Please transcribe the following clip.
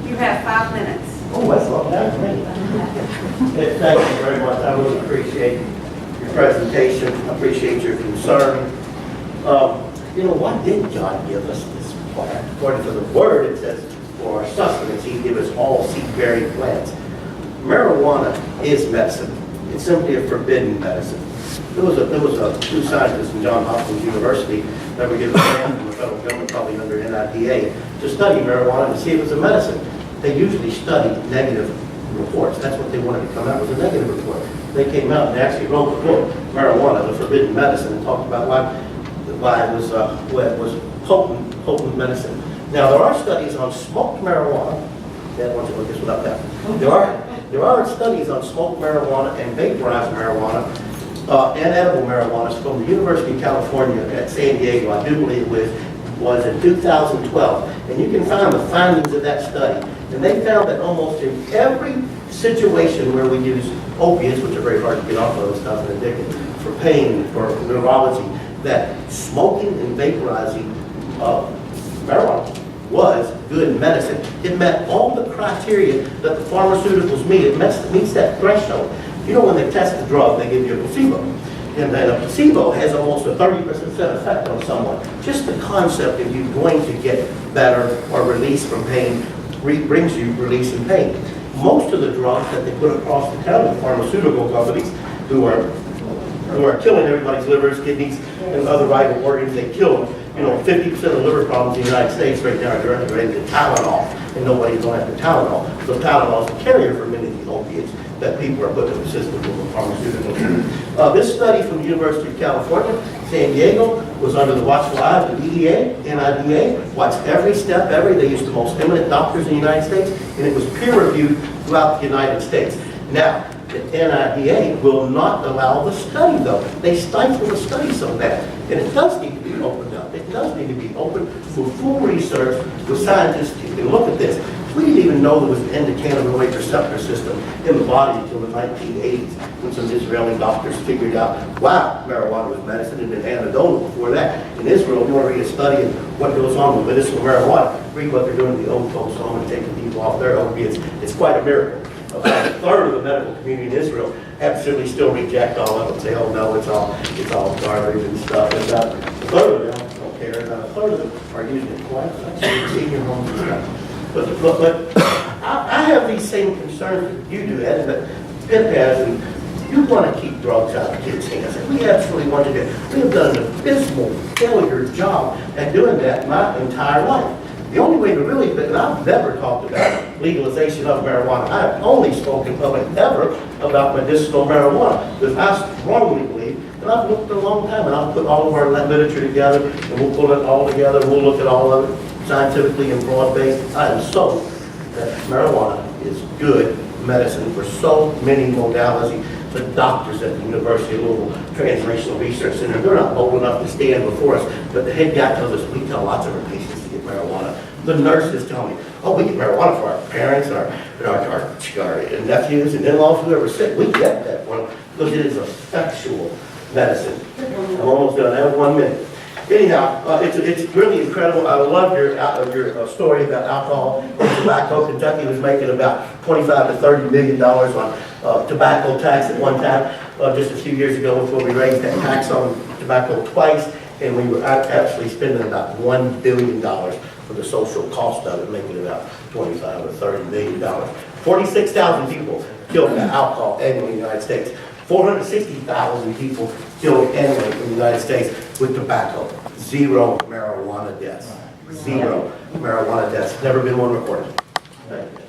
You have 5 minutes. Oh, that's a long time for me. Thank you very much. I really appreciate your presentation. I appreciate your concern. Why did God give us this plant? According to the Word, it says, for our sustenance, He gave us all seed-bearing plants. Marijuana is medicine. It's simply a forbidden medicine. There was two scientists from Johns Hopkins University that were given a grant from the federal government, probably under NIDA, to study marijuana to see if it was a medicine. They usually study negative reports. That's what they wanted to come out with, a negative report. They came out and they actually wrote the book, Marijuana, the Forbidden Medicine, and talked about why it was potent medicine. Now, there are studies on smoked marijuana. Dad wants to look this one up now. There are studies on smoked marijuana and vaporized marijuana and edible marijuana from the University of California at San Diego, I do believe it was in 2012. And you can find the findings of that study. And they found that almost in every situation where we use opiates, which are very hard to get off of, it's not an addictive, for pain, for neurology, that smoking and vaporizing marijuana was good medicine. It met all the criteria that the pharmaceuticals meet. It meets that threshold. When they test the drug, they give you a placebo. And then a placebo has almost a 30% effect on someone. Just the concept of you going to get better or release from pain brings you release in pain. Most of the drugs that they put across the counter, pharmaceutical companies who are killing everybody's livers, kidneys, and other vital organs, they kill them. 50% of liver problems in the United States right now are directly related to Tylenol, and nobody's going after Tylenol. So Tylenol is a carrier for many of these opiates that people are putting in the system from the pharmaceuticals. This study from the University of California, San Diego, was under the watchful eye of the DEA, NIDA, watched every step, they used the most eminent doctors in the United States, and it was peer-reviewed throughout the United States. Now, the NIDA will not allow the study, though. They stifle the study so bad, and it does need to be opened up. It does need to be open for full research with scientists who can look at this. We didn't even know there was an endocannabinoid receptor system in the body until the 1980s, when some Israeli doctors figured out, wow, marijuana was medicine, and been anecdotal before that. In Israel, if you want to read a study of what goes on with medicinal marijuana, read what they're doing in the old folks' home and taking people off their opiates. It's quite a miracle. About a third of the medical community in Israel absolutely still reject all of it and say, oh no, it's all garbage and stuff. And a third of them don't care, and a third of them are using it quite senior homes and stuff. But I have these same concerns that you do, Ed, that Pitt has, and you want to keep drugs out of kids' hands. And we absolutely want to do it. We have done an abysmal failure job at doing that my entire life. The only way to really, and I've never talked about legalization of marijuana. I have only spoken public ever about medicinal marijuana, because I strongly believe, and I've looked for a long time, and I'll put all of our literature together, and we'll pull it all together, we'll look at all of it scientifically and broad-based. I am so that marijuana is good medicine for so many modalities. The doctors at the University of Louisville Translational Research Center, they're not old enough to stand before us, but the head guy tells us we tell lots of our patients to get marijuana. The nurses tell me, oh, we get marijuana for our parents, our nephews and in-laws, whoever's sick. We get that one because it is effectual medicine. I'm almost done. I have 1 minute. Anyhow, it's really incredible. I love your story about alcohol and tobacco. Kentucky was making about $25 to $30 million on tobacco tax at one time, just a few years ago, before we raised that tax on tobacco twice, and we were actually spending about $1 billion for the social cost of it, making about $25 or $30 million. 46,000 people killed by alcohol annually in the United States. 460,000 people killed annually in the United States with tobacco. 0 marijuana deaths. 0 marijuana deaths. Never been one reported. Thank you.